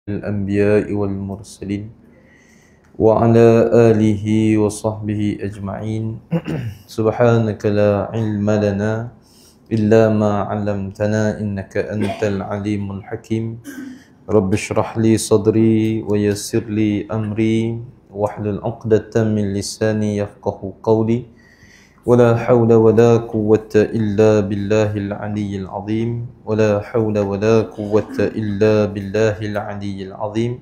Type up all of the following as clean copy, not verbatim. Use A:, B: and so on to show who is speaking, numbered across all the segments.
A: الأنبياء والمرسلين وعلى آله وصحبه أجمعين سبحانك لا علم لنا إلا ما علمتنا إنك أنت العليم الحكيم رب اشرح لي صدري ويسر لي أمري واحلل عقدة من لساني يفقه قولي ولا حول ولا قوة إلا بالله العلي العظيم ولا حول ولا قوة إلا بالله العلي العظيم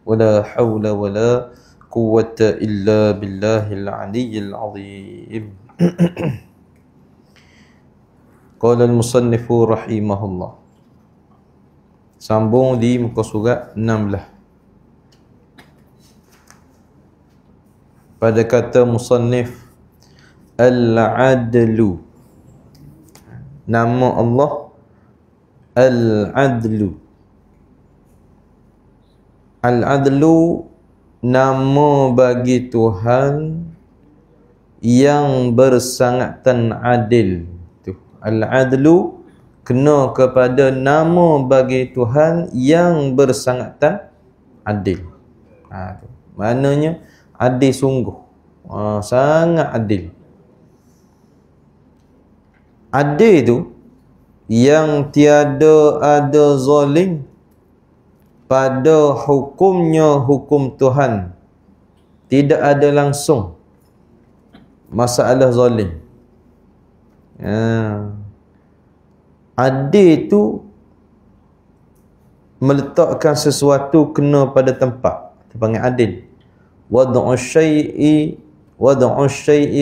A: ولا حول ولا قوة إلا بالله العلي العظيم قال المصنف رحمه الله. Sambung di muka surat 16 pada kata musannif Al-Adlu. Nama Allah Al-Adlu. Al-Adlu nama bagi Tuhan yang bersangatan adil. Al-Adlu kena kepada nama bagi Tuhan yang bersangatan adil. Maknanya adil sungguh. Sangat adil. Adil itu yang tiada ada zalim pada hukumnya hukum Tuhan. Tidak ada langsung masalah zalim. Adil itu meletakkan sesuatu kena pada tempat. Dipanggil adil. Wad'u syai'i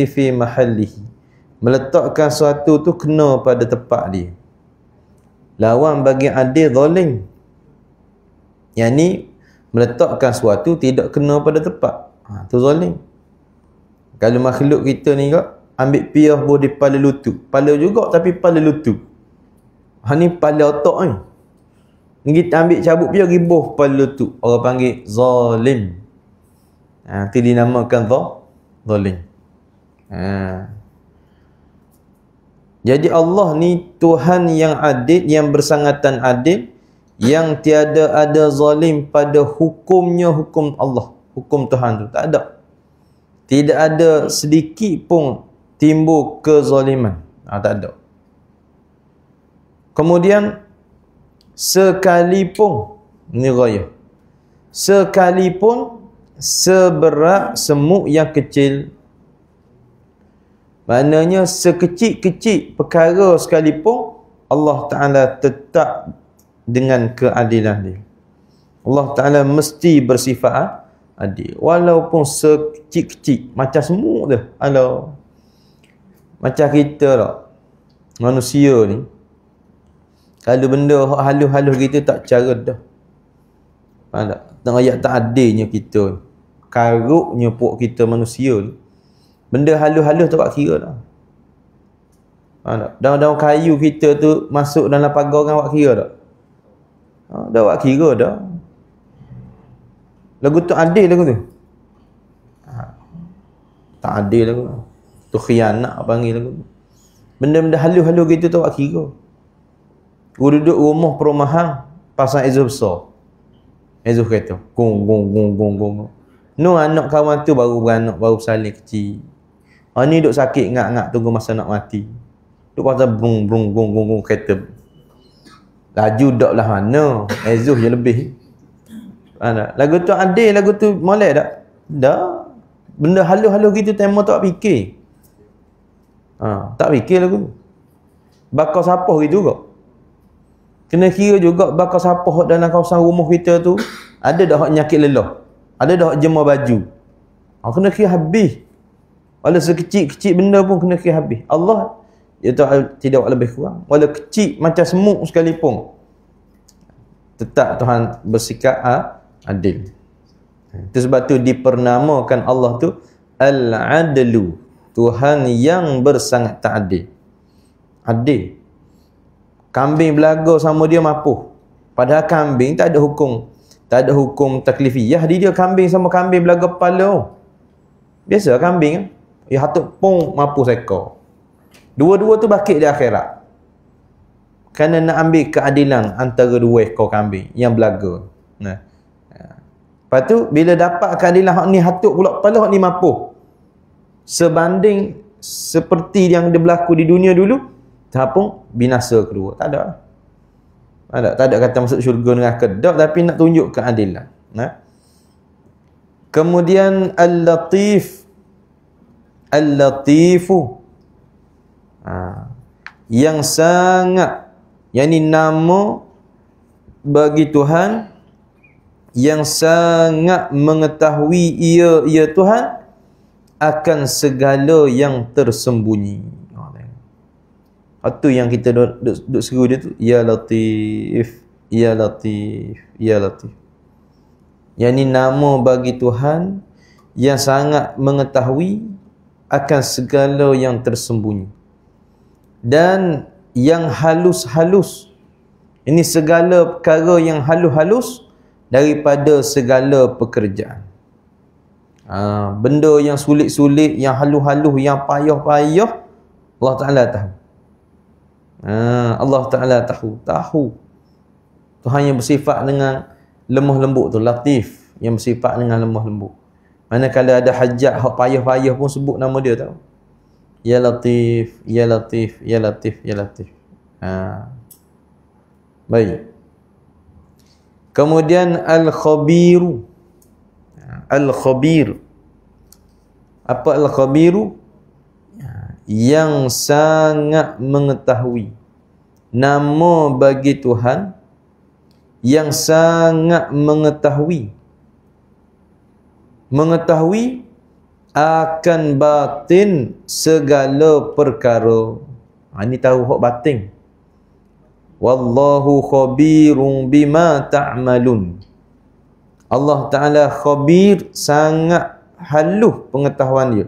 A: fi mahallihi. Meletakkan sesuatu tu kena pada tempat dia. Lawan bagi adil zalim. Yang ni meletakkan sesuatu tidak kena pada tempat. Tu zalim. Kalau makhluk kita ni kak ambil piah buah di kepala lutut. Kepala juga tapi kepala lutut. Ni kepala otak ni. Ni kita ambil cabut piah ribuh kepala lutut. Orang panggil zalim. Itu dinamakan zalim. Jadi Allah ni Tuhan yang adil, yang bersangatan adil, yang tiada ada zalim pada hukumnya hukum Allah. Hukum Tuhan tu tak ada. Tidak ada sedikit pun timbul kezaliman. Tak ada. Kemudian sekalipun ni raya. Sekalipun seberat semut yang kecil, maknanya sekecil-kecil perkara sekalipun Allah Ta'ala tetap dengan keadilan dia. Allah Ta'ala mesti bersifat adil. Walaupun sekecil-kecil macam semut tu. Macam kita tak, manusia ni, kalau benda halus-halus kita tak cara dah. Faham tak? Tengah ayat tak adilnya kita, karuknya puak kita manusia ni, benda halus-halus tak buat kira dah. Daun-daun kayu kita tu masuk dalam pagar kan buat kira tak? Dah buat kira dah. Lagu tu adil lagu tu. Tak adil lagu tu. Tu khianat panggil lagu tu. Benda-benda halus-halus kita tak buat kira. Gua duduk rumah perumahan, pasang exhaust besar. Exhaust kereta. Gong. No, anak kawan tu baru beranak, baru bersalin kecil. Ni duk sakit ngak-ngak tunggu masa nak mati. Duk pasal bung kereta. Laju dak lah mana. Exhaust je lebih. Lagu tu adil, lagu tu molek tak? Dah. Benda halus-halus gitu tema tak fikir. Tak fikir lagu tu. Bakar sapah gitu kok. Kena kira juga bakar sapah dalam kawasan rumah kita tu. Ada dah hak nyakit lelah. Ada dah hak jemur baju. Kena kira habis. Walau sekecil-kecil benda pun kena kira habis. Allah dia tidak lebih kurang. Walau kecil macam semut sekalipun, tetap Tuhan bersikap adil. Itu sebab tu dipernamakan Allah tu Al-Adlu, Tuhan yang bersangat adil. Adil. Kambing belaga sama dia mapuh. Padahal kambing tak ada hukum. Tak ada hukum taklifiyah. Dia kambing sama kambing belaga kepala. Biasa kambing. Hatut pun mapuh seekor. Dua-dua tu bakit di akhirat. Kerana nak ambil keadilan antara dua ekor kambing yang belaga. Nah, Lepas tu bila dapat keadilan hak ni hatuk pula kepala, hak ni mampu. Sebanding seperti yang dia berlaku di dunia dulu, terapung binasa kedua. Tak ada. Tak ada kata masuk syurga dengan kedak, tapi nak tunjuk keadilan. Kemudian Al-Latif. Al-Latifu. Yang sangat, yang ini nama bagi Tuhan yang sangat mengetahui ia Tuhan akan segala yang tersembunyi. Itu yang kita duk seru dia tu, ya Latif, ya Latif, ya Latif. Yang ini nama bagi Tuhan yang sangat mengetahui akan segala yang tersembunyi dan yang halus-halus. Ini segala perkara yang halus-halus daripada segala pekerjaan. Benda yang sulit-sulit, yang halus-halus, yang payah-payah, Allah Ta'ala tahu. Allah Ta'ala tahu. Tuhan yang bersifat dengan lemah lembut tu, Latif, yang bersifat dengan lemah lembut. Manakala ada hajat hak payah-payah pun sebut nama dia tahu. Ya Latif, ya Latif, ya Latif, ya Latif. Baik. Kemudian Al-Khabiru. Al-Khabir. Apa Al-Khabiru? Yang sangat mengetahui. Nama bagi Tuhan yang sangat mengetahui. Mengetahui akan batin segala perkara. Ini tahu hak batin. Wallahu khabirun bima ta'malun. Allah Ta'ala khabir, sangat halus pengetahuan dia.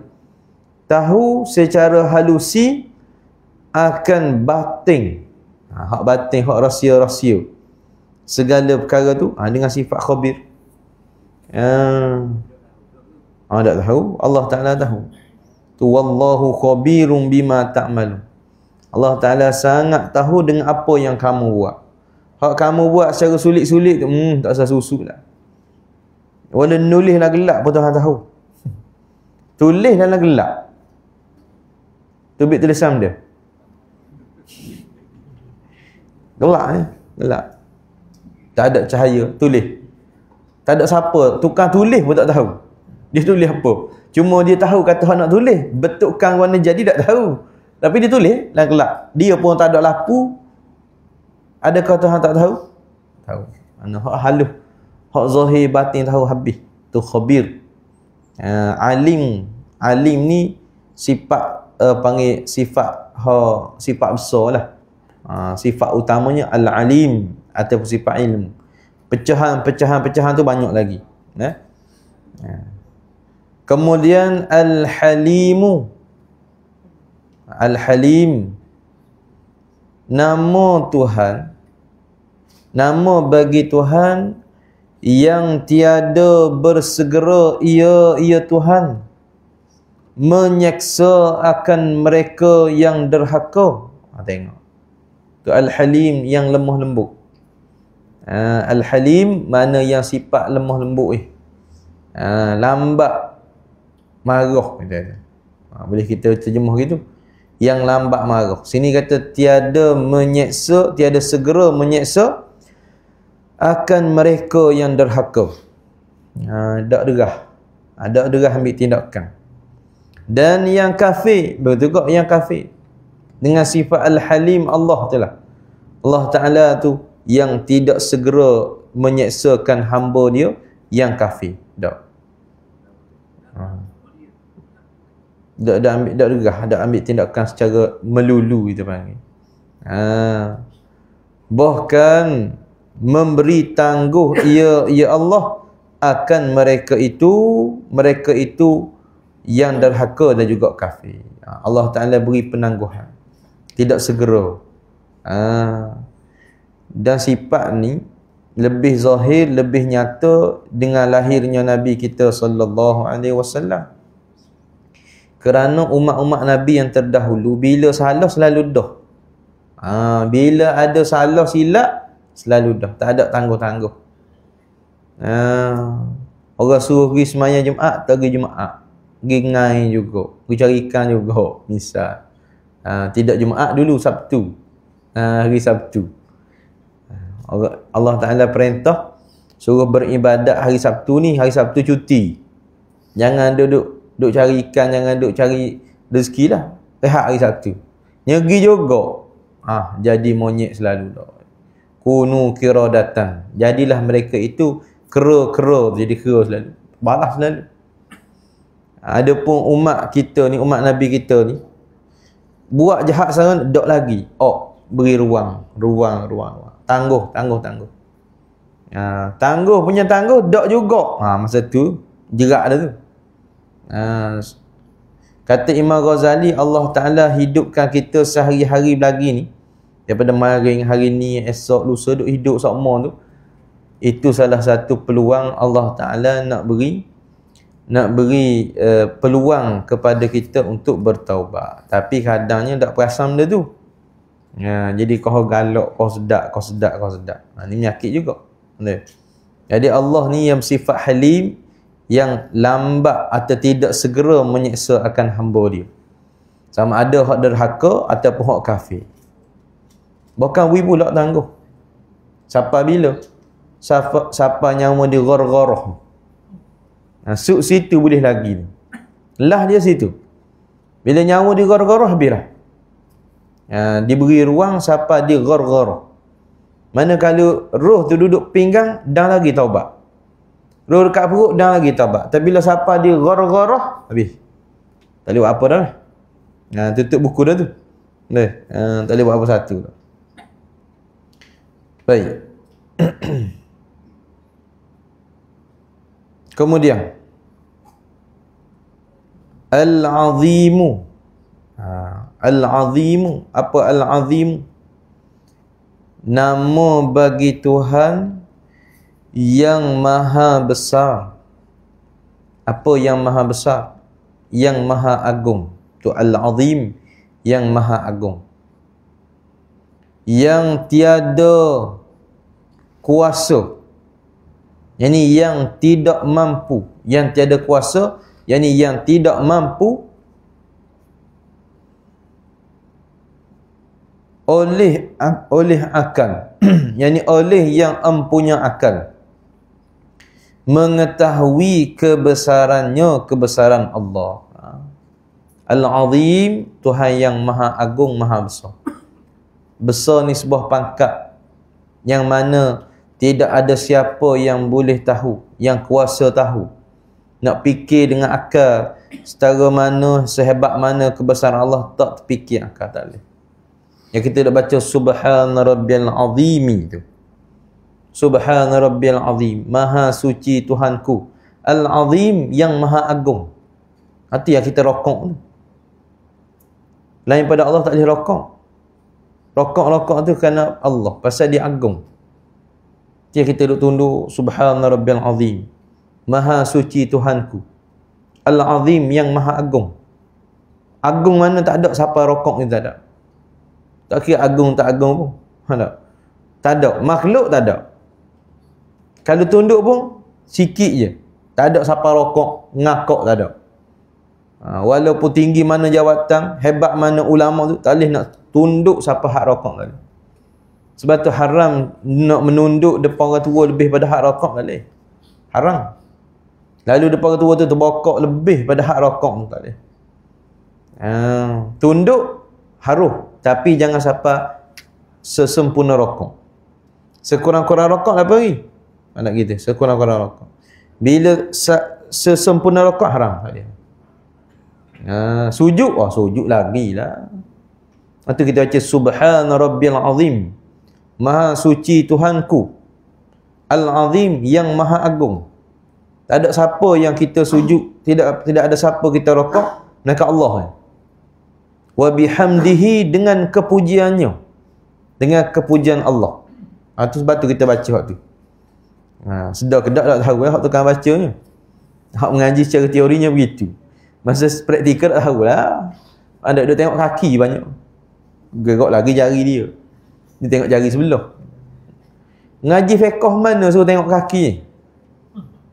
A: Tahu secara halusi akan batin. Hak batin, hak rahsia-rahsia. Segala perkara tu dengan sifat khabir. Tak tahu, Allah Ta'ala tahu. Tu wallahu khabirun bima ta'malun. Allah Ta'ala sangat tahu dengan apa yang kamu buat. Hak kamu buat secara sulit-sulit tu, tak usah susu lah. Walau nulis lah gelap pun Tuhan tahu. Tulis dalam gelap. Tubik tulisan dia. Gelap ni, gelap. Tak ada cahaya, tulis. Tak ada siapa, tukang tulis pun tak tahu. Dia tulis apa? Cuma dia tahu kata hak nak tulis. Betulkan warna jadi tak tahu. Tapi dia tulis dalam gelap. Dia pun tak ada lapu. Adakah Tuhan tak tahu? Tahu. Hak halus. Hak zahir batin tahu habis. Tu khabir. Alim. Alim ni sifat panggil sifat sifat besar lah. Sifat utamanya al-alim ataupun sifat ilmu. Pecahan tu banyak lagi. Kemudian al-halimu. Al-Halim, nama Tuhan, nama bagi Tuhan yang tiada bersegera ia Tuhan menyeksa akan mereka yang derhaka. Tengok tu Al-Halim, yang lemah lembut. Al-Halim mana yang sifat lemah lembut lambat marah, boleh kita terjemah gitu. Yang lambat marah. Sini kata tiada menyeksa, tiada segera menyeksa akan mereka yang derhaka. Tak derah. Tak derah ambil tindakan. Dan yang kafir, betul juga yang kafir. Dengan sifat Al-Halim Allah Ta'ala. Allah Ta'ala tu yang tidak segera menyeksakan hamba dia yang kafir. Tak. Tak ambil, tak derah, tak ambil tindakan secara melulu kita panggil. Bahkan memberi tangguh ia Allah akan mereka itu yang derhaka dan juga kafir. Allah Ta'ala beri penangguhan, tidak segera. Dan sifat ni lebih zahir, lebih nyata dengan lahirnya Nabi kita sallallahu alaihi wasallam. Kerana umat-umat Nabi yang terdahulu bila salah selalu dah. Bila ada salah silap selalu dah. Tak ada tangguh-tangguh. Orang suruh pergi semayang Jumaat, tak pergi Jumaat. Pergi ngai juga. Pergi cari ikan juga. Misal. Tidak Jumaat dulu, Sabtu. Hari Sabtu. Allah Ta'ala perintah suruh beribadat hari Sabtu ni. Hari Sabtu cuti. Jangan duduk cari ikan, jangan duduk cari rezeki lah. Rehat hari Sabtu. Nyegi juga. Jadi monyet selalu. Kunu kiradatan. Jadilah mereka itu kera jadi kera selalu. Balas selalu. Adapun umat kita ni, umat Nabi kita ni, buat jahat sekarang, dok lagi. Beri ruang. Tangguh. Tangguh punya tangguh, dok juga. Masa tu, jerak dah tu. Kata Imam Ghazali, Allah Ta'ala hidupkan kita sehari-hari lagi ni. Daripada maring hari ni, esok, lusa, duk hidup sama tu. Itu salah satu peluang Allah Ta'ala nak beri peluang kepada kita untuk bertaubat. Tapi kadangnya tak perasan benda tu. Jadi kau galak, kau sedap. Ni menyakit juga. Jadi Allah ni yang sifat halim, yang lambat atau tidak segera menyeksa akan hamba dia. Sama ada hak derhaka ataupun hak kafir. Bukan wibu tak tangguh. Siapa bila? Siapa nyawa dia gor-goroh. Situ boleh lagi. Lah dia situ. Bila nyawa dia gor-goroh, habislah. Diberi ruang siapa dia gor-goroh. Mana kalau roh tu duduk pinggang, dah lagi taubat. Roh dekat perut, dah lagi taubat. Tapi bila siapa dia gor-goroh, habis. Tak boleh buat apa dah. Tutup buku dah tu. Tak boleh buat apa satu dah. Baik. Kemudian Al-Azimu. Al-Azimu. Apa Al-Azimu? Nama bagi Tuhan yang maha besar. Apa yang maha besar? Yang maha agung. Tu Al-Azim, yang maha agung. Yang tiada kuasa, yakni yang tidak mampu. Yang tiada kuasa, yakni yang tidak mampu oleh akal, yakni oleh yang empunya akal, mengetahui kebesaran Allah. Al-Azim, Tuhan yang maha agung, maha besar. Besar ni sebuah pangkat yang mana tidak ada siapa yang boleh tahu, yang kuasa tahu. Nak fikir dengan akal setara mana, sehebat mana kebesaran Allah, tak terfikir akal, tak boleh. Yang kita dah baca Subhana Rabbiyal Azimi tu. Subhana Rabbiyal Azim, maha suci Tuhanku. Al-Azim, yang maha agung. Itu yang kita rokok tu. Lain pada Allah tak boleh rokok. Rokok tu kerana Allah, pasal dia agung. Dia kita duk tunduk Subhana Rabbiyal Azim, maha suci Tuhanku. Al-Azim, yang maha agung. Agung mana tak ada siapa rokok ni, tak ada. Tak kira agung tak agung pun. Tak ada. Makhluk tak ada. Kalau tunduk pun sikit je. Tak ada siapa rokok, ngakok, tak ada. Walaupun tinggi mana jawatan, hebat mana ulama tu, tak boleh nak tunduk siapa hak rokok tadi. Sebab tu haram nak menunduk depan orang tua lebih pada hak rokok, tak boleh. Haram. Lalu depan orang tua tu terbokok lebih pada hak rokok, tak boleh. Tunduk haruh, tapi jangan siapa sesempurna rokok. Sekurang-kurang rokok lah pergi. Anak kita, sekurang-kurang rokok. Bila sesempurna rokok, haram tak dia. Sujud, sujud lagi lah. Itu kita baca Subhana Rabbiyal Azim, maha suci Tuhanku. Al-Azim, yang maha agung. Tak ada siapa yang kita sujud, tidak ada siapa kita rokok, melainkan Allah. Wa bihamdihi, dengan kepujiannya, dengan kepujian Allah. Itu sebab tu kita baca waktu. Sedar kedak tak tahu hak tukang bacanya. Hak mengaji secara teorinya begitu. Masa praktikal tak tahulah. Ada dia tengok kaki banyak. Gerak lagi jari dia. Dia tengok jari sebelah. Ngaji fiqh mana suruh tengok kaki ni?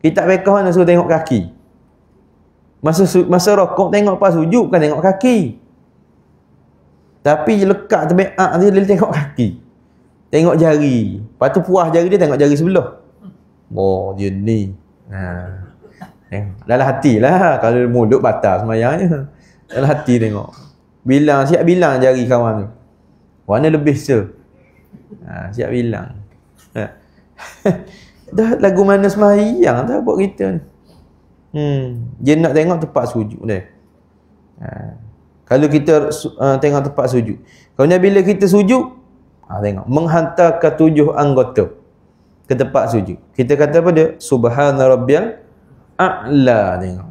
A: Kitab fiqh nak suruh tengok kaki. Masa rokok tengok pas sujud, bukan tengok kaki. Tapi lekat terbeak dia tengok kaki. Tengok jari. Lepas tu puas jari dia tengok jari sebelah. Oh, dia ni. Dalam hati lah. Kalau mulut batal semayangnya. Dalam hati tengok. Siap bilang jari kawan tu. Mana lebih siap bilang. Dah lagu mana semayang dah buat kita ni. Dia nak tengok tempat sujud dia. Kalau kita tengok tempat sujud. Kemudian bila kita sujud, tengok menghantar ke 7 anggota ke tempat sujud. Kita kata apa dia? Subhana rabbiyal a'la. Tengok.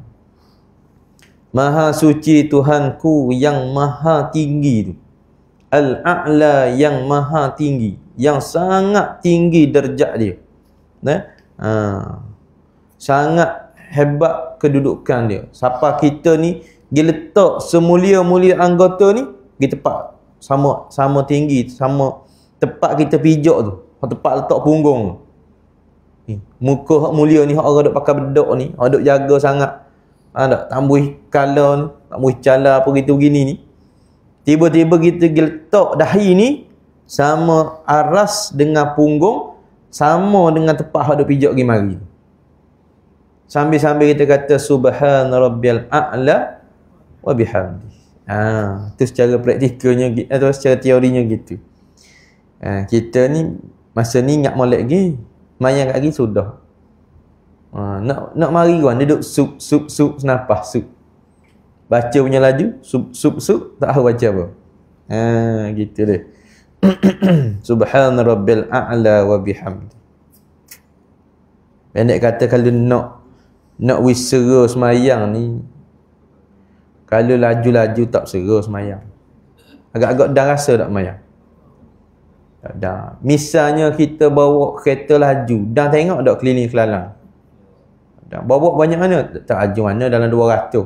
A: Maha suci Tuhanku yang maha tinggi tu. Al-a'la, yang maha tinggi, yang sangat tinggi derajat dia. Sangat hebat kedudukan dia. Siapa kita ni dia letak semulia-mulia anggota ni di tempat sama tinggi, sama tempat kita pijak tu, tempat letak punggung tu. Muka hak mulia ni, hak orang duk pakai bedak ni, hak duk jaga sangat. Tak tambuh kala ni, tak tambuh cala apa gitu begini ni. Tiba-tiba kita letak dahi ni sama aras dengan punggung, sama dengan tempat hak duk pijak pergi mari. Sambil-sambil kita kata subhana rabbiyal a'la wa bihamdi. Itu secara praktikalnya atau secara teorinya gitu. Kita ni masa ni ingat molek lagi, mayang lagi sudah. Nak mari kan duduk sup senapah sup. Baca punya laju sup tak tahu baca apa. Gitu deh. Subhana rabbil a'la wa bihamdi. Pendek kata kalau nak wisera semayang ni, kalau laju-laju tak sera semayang. Agak-agak dah rasa tak semayang? Tak dah. Misalnya kita bawa kereta laju, dah tengok tak keliling Kelalang? Dah. Bawa banyak mana? Tak laju mana dalam 200.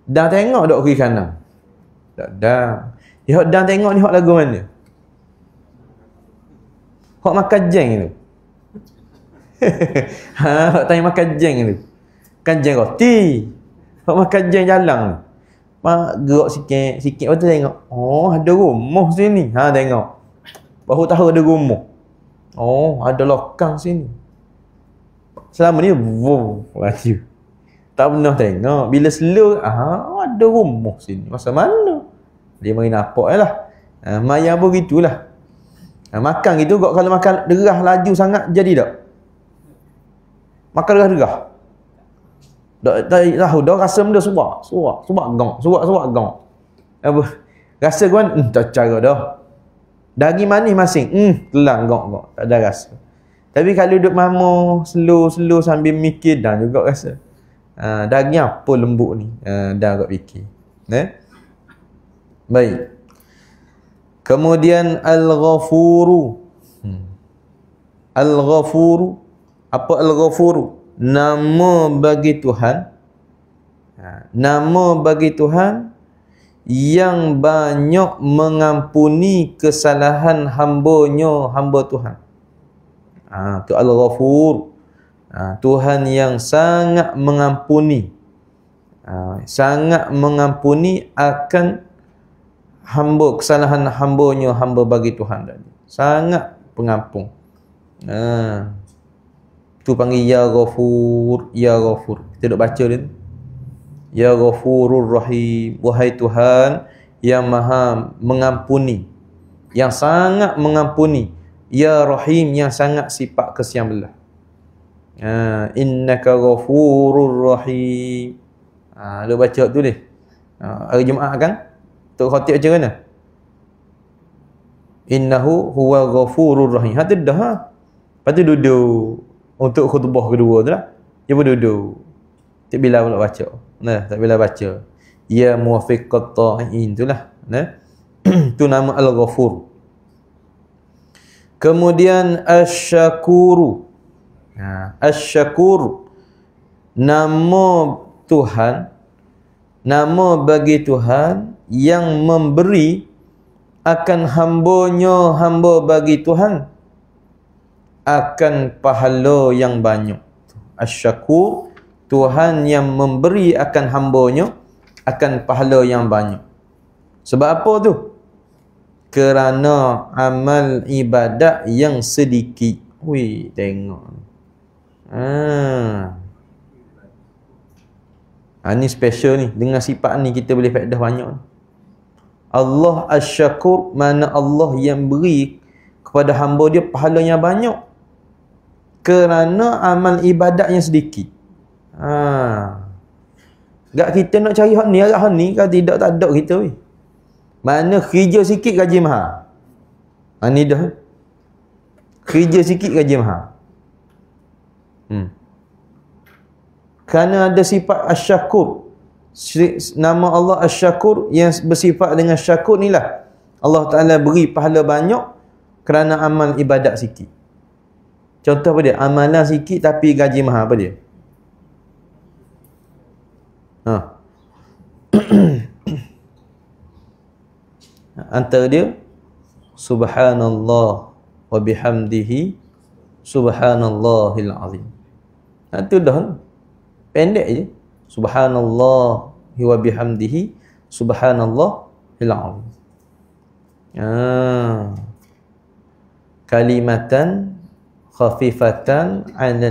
A: Dah tengok tak kiri kanan? Tak dah. Dah tengok ni hak lagu mana? Hak makan jeng tu. Hak tanya makan jeng tu. Kan jeng roti. Hak makan jeng jalan tu. Gerak sikit lepas tu tengok. Oh, ada rumah sini. Tengok. Baru tahu ada rumah. Oh, ada lokang sini. Selama ni laju. Tak pernah tengok. Bila slow, ada rumah sini. Masa mana? Dia mari nampak lah. Maya pun gitulah. Makan gitu kok, kalau makan derah laju sangat jadi tak? Makan derah. Tak tahu dah rasa benda suak gong. Apa? Rasa kan tak cara dah. Daging manis masing. Telang gong. Tak ada rasa. Tapi kalau duduk mama slow sambil mikir dah juga rasa. Daging apa lembut ni? Dah agak fikir. Baik. Kemudian Al-Ghafuru. Al-Ghafuru. Apa Al-Ghafuru? Nama bagi Tuhan. Nama bagi Tuhan yang banyak mengampuni kesalahan hamba-Nya, hamba Tuhan. Itu Al-Ghafur. Tuhan yang sangat mengampuni. Sangat mengampuni akan hamba, kesalahan hamba-Nya, hamba bagi Tuhan tadi. Sangat pengampun. Tu panggil Ya Ghafur, Ya Ghafur. Kita duk baca dia. Ya Ghafurur Rahim. Wahai Tuhan yang maha mengampuni, yang sangat mengampuni. Ya Rahim, yang sangat sifat kesian belah. Innaka Ghafurur Rahim. Duk baca tu dia. Hari Jumaat kan? Tok Khatib macam mana? Innahu huwa Ghafurur Rahim. Tu dah. Lepas tu duduk untuk khutbah kedua tu lah. Dia pun duduk. Tak bila pula baca. Tak bila baca. Ya muwafiqat ta'in tu lah. Tu nama Al-Ghafur. Kemudian Asy-Syakuru. Asy-Syakur. Nama Tuhan. Nama bagi Tuhan yang memberi akan hamba-Nya, hamba bagi Tuhan akan pahala yang banyak. Asy-Syakur, Tuhan yang memberi akan hamba-Nya akan pahala yang banyak. Sebab apa tu? Kerana amal ibadat yang sedikit. Wih, tengok. Ni special ni. Dengan sifat ni kita boleh faedah banyak. Allah Asy-Syakur, mana Allah yang beri kepada hamba dia pahala yang banyak kerana amal ibadat yang sedikit. Gak kita nak cari hak ni, arah hak ni, kalau tidak tak ada kita weh. Mana kerja sikit gaji mahal. Ni dah. Kerja sikit gaji mahal. Kerana ada sifat Asy-Syakur. Nama Allah Asy-Syakur yang bersifat dengan syakur ni lah. Allah Ta'ala beri pahala banyak kerana amal ibadat sikit. Contoh apa dia? Amalan sikit tapi gaji mahal, apa dia? Antara dia subhanallah wa bihamdihi subhanallahil azim. Itu dah pendek je. Subhanallah wa bihamdihi subhanallahil azim. Kalimatan khafifatan 'ala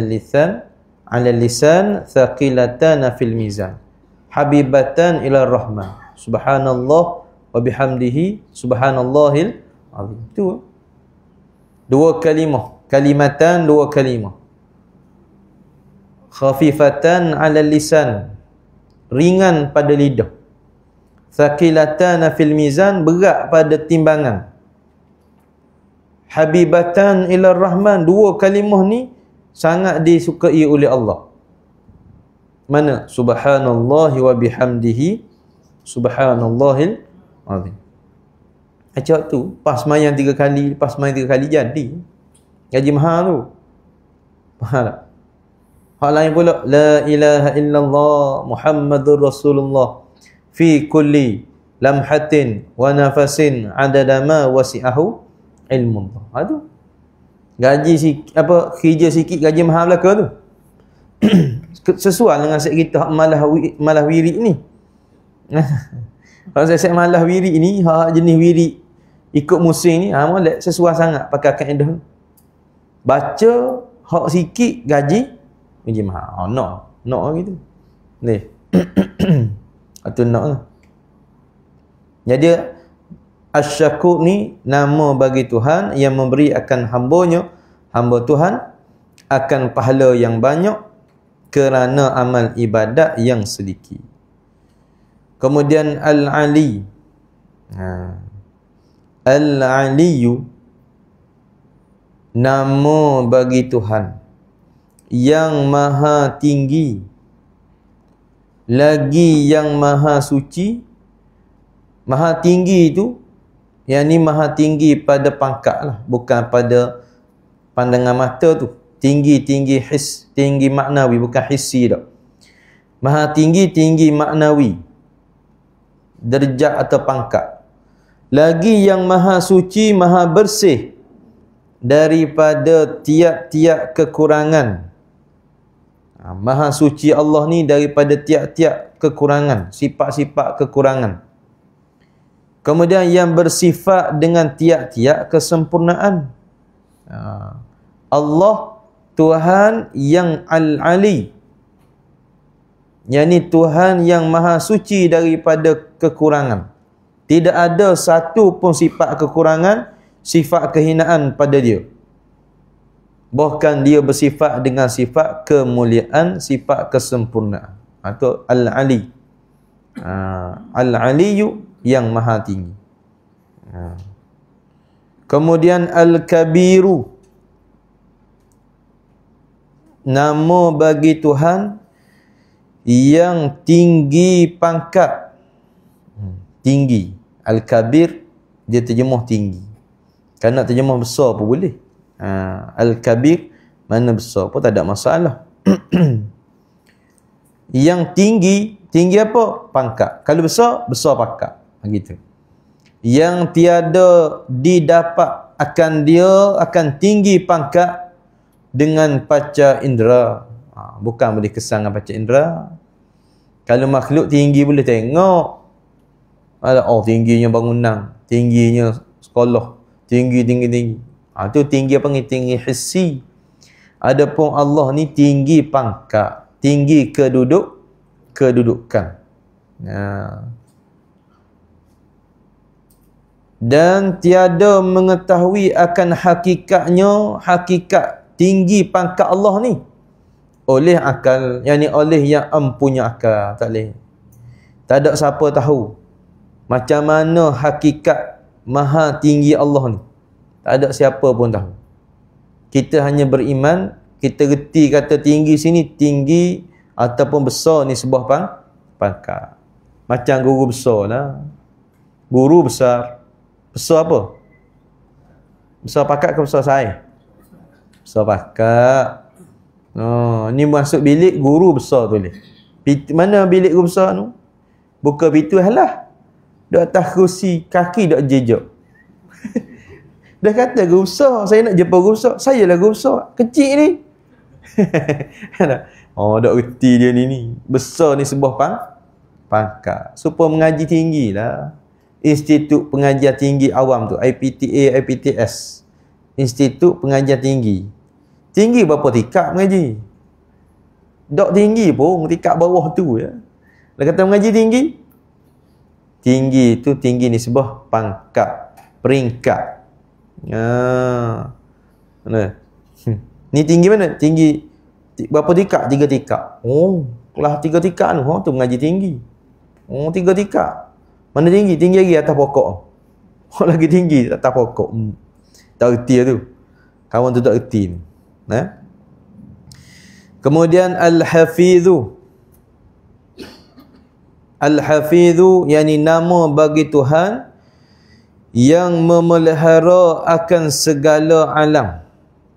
A: lisan thaqilatan fil mizan habibatan ila rahman subhanallah wa bihamdihi subhanallahil azim. Itu dua kalimah, kalimatan, dua kalimah. Khafifatan 'ala lisan, ringan pada lidah. Thaqilatan fil mizan, berat pada timbangan. Habibatan ila rahman, dua kalimah ni sangat disukai oleh Allah. Mana? Subhanallahi wa bihamdihi subhanallahil azim. Acak tu pas semayang 3 kali, pas semayang 3 kali jadi gaji mahal tu. Faham tak? Hal lain pula, la ilaha illallah Muhammadur Rasulullah fi kulli lamhatin wa nafasin adada ma wasi'ahu ilmullah. Tu gaji sikit, apa, kerja sikit gaji mahal belaka tu. Sesuai dengan set kita malah wirid ni. Kalau saya malah wirid ni, jenis wirid ikut musim ni, molek sesuai sangat pakai kaedah. Baca hak sikit gaji mahal. Nak gitu. Ni. Atau nak lah. Jadi Asy-Syakur ni nama bagi Tuhan yang memberi akan hamba-Nya, hamba Tuhan akan pahala yang banyak kerana amal ibadat yang sedikit. Kemudian Al-Ali. Al-Aliyu, nama bagi Tuhan yang maha tinggi, lagi yang maha suci. Maha tinggi itu, yang ni maha tinggi pada pangkat lah, bukan pada pandangan mata tu. Tinggi his, tinggi maknawi, bukan hissi dah. Maha tinggi maknawi, derajat atau pangkat. Lagi yang maha suci, maha bersih daripada tiap-tiap kekurangan. Maha suci Allah ni daripada tiap-tiap kekurangan, sifat-sifat kekurangan. Kemudian yang bersifat dengan tiap-tiap kesempurnaan. Allah Tuhan yang Al-Ali, yakni Tuhan yang maha suci daripada kekurangan. Tidak ada satu pun sifat kekurangan, sifat kehinaan pada dia. Bahkan dia bersifat dengan sifat kemuliaan, sifat kesempurnaan. Itu Al-Ali. Al-Aliyu, yang maha tinggi. Kemudian Al-Kabiru, nama bagi Tuhan yang tinggi pangkat. Tinggi. Al-Kabir, dia terjemah tinggi. Kalau nak terjemah besar pun boleh. Al-Kabir, mana besar pun tak ada masalah. Yang tinggi apa? Pangkat. Kalau besar, besar pangkat. Gitu. Yang tiada didapat akan dia, akan tinggi pangkat dengan panca indera. Bukan boleh kesan dengan panca indera. Kalau makhluk tinggi boleh tengok. Tingginya bangunan, tingginya sekolah, tinggi. Tu tinggi apa ni? Tinggi hissi. Adapun Allah ni tinggi pangkat, tinggi kedudukan. Dan tiada mengetahui akan hakikatnya, hakikat tinggi pangkat Allah ni oleh akal, yakni oleh yang empunya akal. Tak boleh. Tak ada siapa tahu macam mana hakikat maha tinggi Allah ni. Tak ada siapa pun tahu. Kita hanya beriman, kita reti kata tinggi sini, tinggi ataupun besar ni sebuah pangkat. Macam guru besar lah. Guru besar. Besar apa? Besar pangkat ke besar saya? Besar pangkat. Ni masuk bilik guru besar tu boleh. Mana bilik guru besar tu? Buka pintu halah. Duk atas kerusi, kaki duk jejak. Dah kata guru besar, saya nak jumpa guru besar. Saya lah guru besar. Kecil ni. Duk reti dia ni. Besar ni sebuah pangkat. Supaya mengaji tinggi lah. Institut Pengajian Tinggi Awam tu, IPTA, IPTS. Institut Pengajian Tinggi. Tinggi berapa tingkat mengaji? Dok tinggi pun tingkat bawah tu ya. Dia kata mengaji tinggi. Tinggi tu, tinggi ni sebuah pangkat, peringkat. Mana? Ni tinggi mana? Tinggi berapa tingkat? 3 tingkat. Kelas 3 tingkat tu mengaji tinggi. 3 tingkat. Mana tinggi? Tinggi lagi atas pokok. Lagi tinggi atas pokok. Tak erti tu. Kawan tu tak erti ni. Kemudian Al-Hafidhu. Al-Hafidhu yakni nama bagi Tuhan yang memelihara akan segala alam.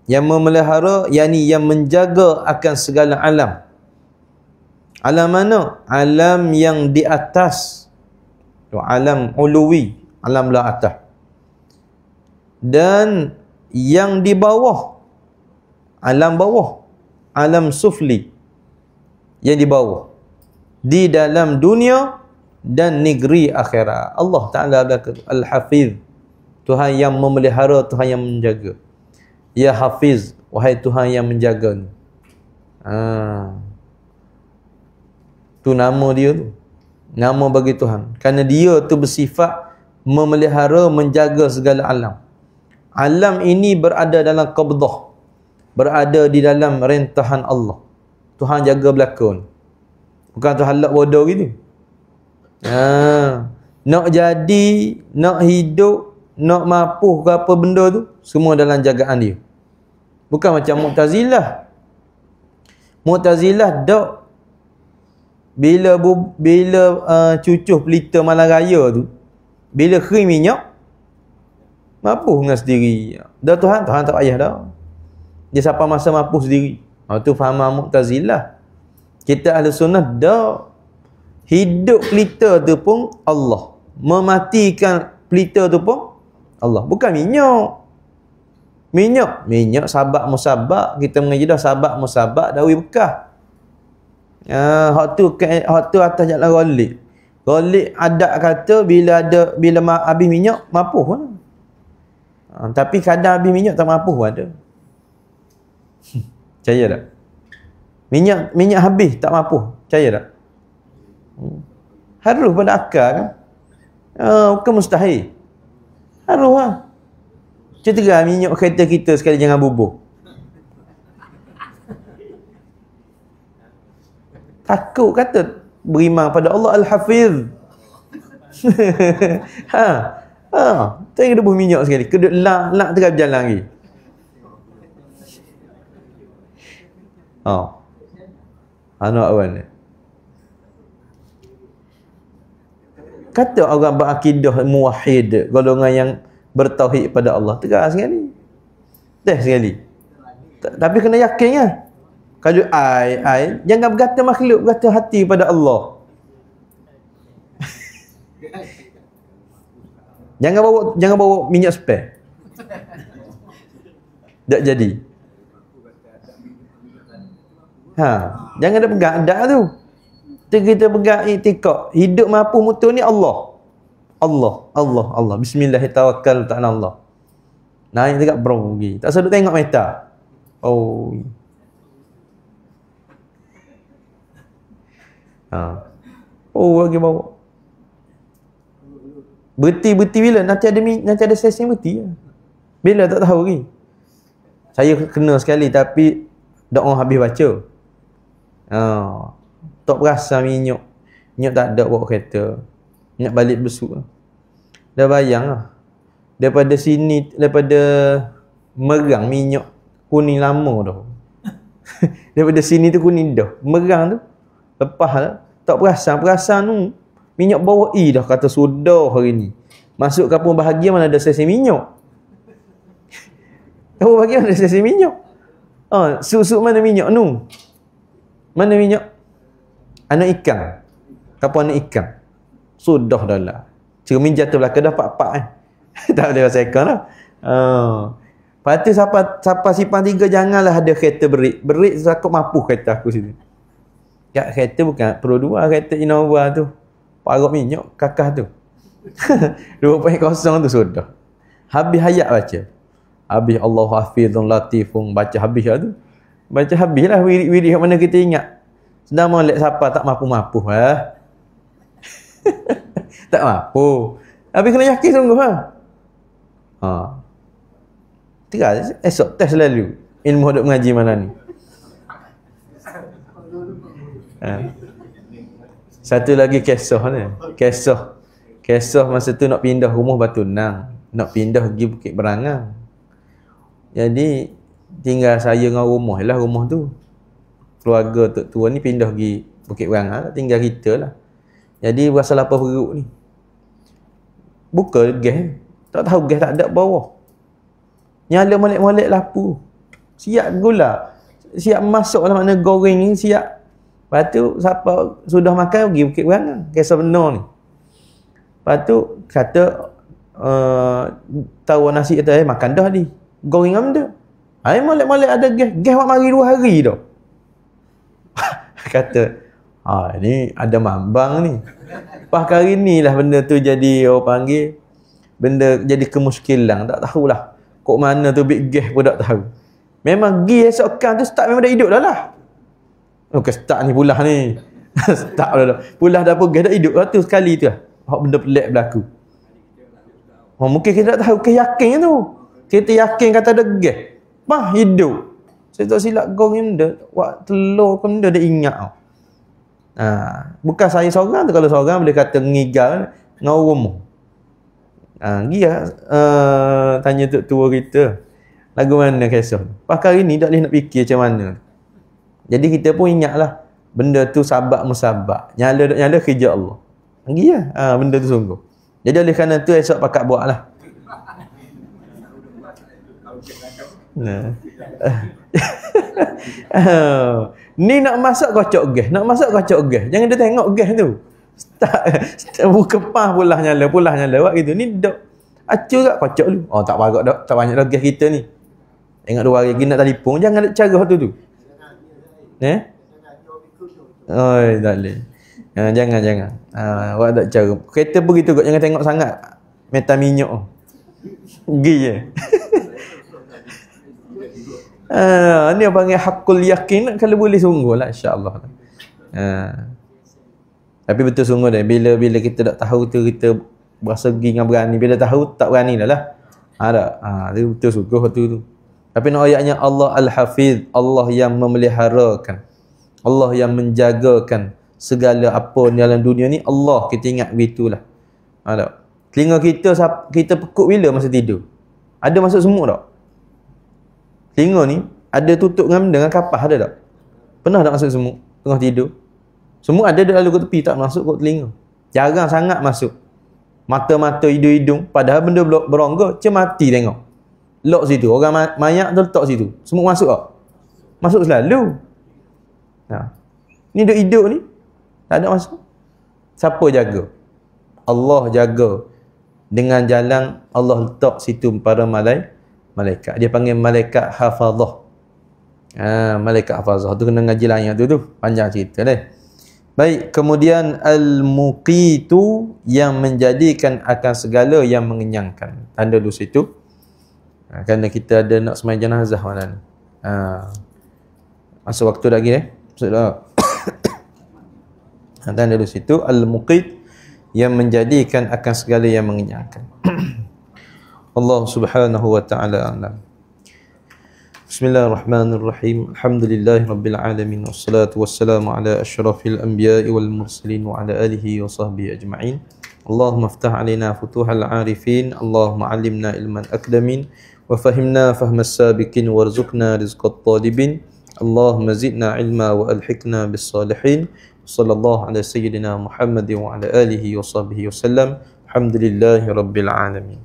A: Yang memelihara yakni yang menjaga akan segala alam. Alam mana? Alam yang di atas. Alam uluwi, alam lah atas. Dan yang di bawah, alam bawah, alam sufli, yang di bawah, di dalam dunia dan negeri akhirat. Allah Ta'ala Al-Hafiz, Tuhan yang memelihara, Tuhan yang menjaga. Ya Hafiz, wahai Tuhan yang menjaga. Tu nama dia tu, nama bagi Tuhan. Kerana dia tu bersifat memelihara, menjaga segala alam. Alam ini berada dalam qabdah, berada di dalam rentahan Allah. Tuhan jaga belakang. Bukan Tuhan lak bodoh gitu. Nak jadi, nak hidup, nak mampu ke apa benda tu, semua dalam jagaan dia. Bukan macam Mu'tazilah. Mu'tazilah dak bila cucuh pelita malam raya tu, bila kering minyak, mampu dengan sendiri. Dah Tuhan tak payah dah. Dia siapa masa mampu sendiri. Tu faham Mu'tazilah. Kita ahli sunnah dah. Hidup pelita tu pun Allah. Mematikan pelita tu pun Allah. Bukan minyak. Minyak sabak musabak. Kita mengaji dah sabak musabak dawi bekah. Hak tu atas jalan Ghalib. Ghalib adat kata bila habis minyak mampu pun. Tapi kadang habis minyak tak mampu pun ada. Percaya tak? Minyak habis tak mampu. Percaya tak? Harus pada akal kan? Bukan mustahil. Harus lah. Cetera minyak kereta kita sekali jangan bubuh. Takut kata beriman pada Allah Al-Hafiz. Tak ada bubuh minyak sekali. Keduk lak tengah berjalan lagi. Anak awal ni. Kata orang berakidah muwahhid, golongan yang bertauhid pada Allah, tegas sekali. Sekali. Tapi kena yakin kan? Kalau jangan berkata makhluk, berkata hati pada Allah. Jangan bawa minyak spare. Tak jadi. Jangan ada pegang dak tu. Kita pegang i'tikad. Hidup mampu mutu ni Allah. Allah. Bismillahirrahmanirrahim. Ta'ala Allah. Naik dekat bro pergi. Tak sedut tengok meta. Oh. Oh, bagi bawa. Berti bila? Nanti ada sesi berti. Bila tak tahu lagi. Saya kena sekali tapi doa habis baca. Tak perasan minyak. Minyak tak ada bawa kereta. Minyak balik besuk. Dah bayang lah. Daripada sini, daripada Merang minyak kuning lama dah. Daripada sini tu kuning dah. Merang tu lepas lah. Tak perasan tu minyak bawa dah kata sudah hari ni. Masuk kampung bahagia mana ada sesi minyak. Kampung bahagia mana ada sesi minyak. Suk mana minyak tu? Mana minyak? Anak ikan. Kampung anak ikan. Sudah dah lah. Cermin jatuh belakang dah pak-pak tak boleh rasa ikan dah. Lepas tu siapa simpan 3 janganlah ada kereta berik. Berik takut mampu kereta aku situ. Kat kereta bukan Pro 2, kereta Innova tu. Parok minyak kakak tu. 2.0 tu sudah. Habis hayat baca. Habis Allahu hafizun latifun baca habis lah tu. Baca habis lah wirid-wirid kat mana kita ingat. Sedang molek siapa tak mampu-mampu lah. Tak mampu. Habis kena yakin sungguh lah. Teras esok test lalu. Ilmu duk mengaji mana ni. Satu lagi kisah ni. Kisah masa tu nak pindah rumah Batu Nang. Nak pindah pergi Bukit Berangang. Jadi tinggal saya dengan rumah lah rumah tu. Keluarga tok tua ni pindah pergi Bukit Berangang, tinggal kita lah. Jadi berasa lapar perut ni. Buka gas. Tak tahu gas tak ada bawah. Nyala molek-molek lapu. Siap gula. Siap masuk lah makna goreng ni siap. Lepas tu siapa sudah makan pergi Bukit Berangang. Kisah benar ni. Lepas tu kata tahu nasi kata makan dah ni. Goreng apa dah? Molek-molek ada gas. Gas buat mari 2 hari dah. Kata ni ada mambang ni. Lepas kali ni lah benda tu jadi orang panggil benda jadi kemuskilan. Tak tahulah kok mana tu big gas pun tak tahu. Memang gas esokan tu start memang dah hidup dah lah. Okey start ni pulah ni. Start dah. Pulah dah pun gas dah hidup lah tu sekali tu lah. Benda pelik berlaku. Mungkin kita tak tahu keyakin tu. Kita yakin kata ada gas. Hidup. Saya tak silap goreng benda. Wak telur ke benda dia ingat tau. Bukan saya seorang tu. Kalau seorang boleh kata ngigal dengan rumah. Dia tanya tok tua kita. Lagu mana kisah tu. Pakar ini tak boleh nak fikir macam mana. Jadi kita pun ingatlah. Benda tu sabak musabak. Nyala kerja Allah. Dia benda tu sungguh. Jadi oleh kerana tu esok pakak buat lah. Ni nak masak kocok gas. Jangan dia tengok gas tu. Buka pah pulah nyala buat gitu. Ni dok acur kat kocok dulu. Tak parok dak. Tak banyak dah gas kita ni. Tengok 2 hari lagi nak telefon jangan ada cara tu. Tak boleh. Jangan. Awak tak cara. Kereta begitu kot jangan tengok sangat meta minyak. Pergi je. Ni apa panggil hakul yakin kalau boleh sungguhlah insya-Allah. Tapi betul sungguh dah bila kita tak tahu tu kita berasa pergi dengan berani. Bila tahu tak berani dah lah. Itu betul sungguh tu. Tapi nak ayatnya Allah Al-Hafiz, Allah yang memeliharakan. Allah yang menjagakan segala apa dalam dunia ni Allah, kita ingat begitulah. Telinga kita pekuk bila masa tidur? Ada masuk semut tak? Telinga ni ada tutup dengan kapas ada tak? Pernah tak masuk semut tengah tidur? Semut ada lalu ke tepi tak masuk ke telinga. Jarang sangat masuk. Mata-mata, hidung-hidung, padahal benda berongga, mati tengok. Lock situ, orang mayat tu letak situ. Semut masuk tak? Masuk selalu. Ni duk hidup ni tak ada masuk. Siapa jaga? Allah jaga. Dengan jalan Allah letak situ para malaikat. Dia panggil malaikat hafazah. Malaikat hafazah tu kena ngaji lain tu panjang cerita deh. Baik, kemudian al-muqitu yang menjadikan akan segala yang mengenyangkan. Tanda dulu situ. Kerana kita ada nak sembahyang jenazah malam ni. Masa waktu lagi maksudlah. Tanda dulu situ al-muqit yang menjadikan akan segala yang mengenyangkan. Allah Subhanahu wa taala a'lam. Bismillahirrahmanirrahim. Alhamdulillahirabbil alamin wassalatu wassalamu ala asyrafil anbiya'i wal mursalin wa ala alihi wa sahbihi ajma'in. Allahumma iftah 'alaina futuhal 'arifin, Allahumma 'allimna ilman aqdamin wa fahimna fahmas sabiqin warzuqna rizqat talibin. Allahumma zidna ilma wa alhiqna bis salihin. Sallallahu ala sayyidina Muhammad wa ala alihi wa sahbihi wasallam. Alhamdulillahirabbil alamin.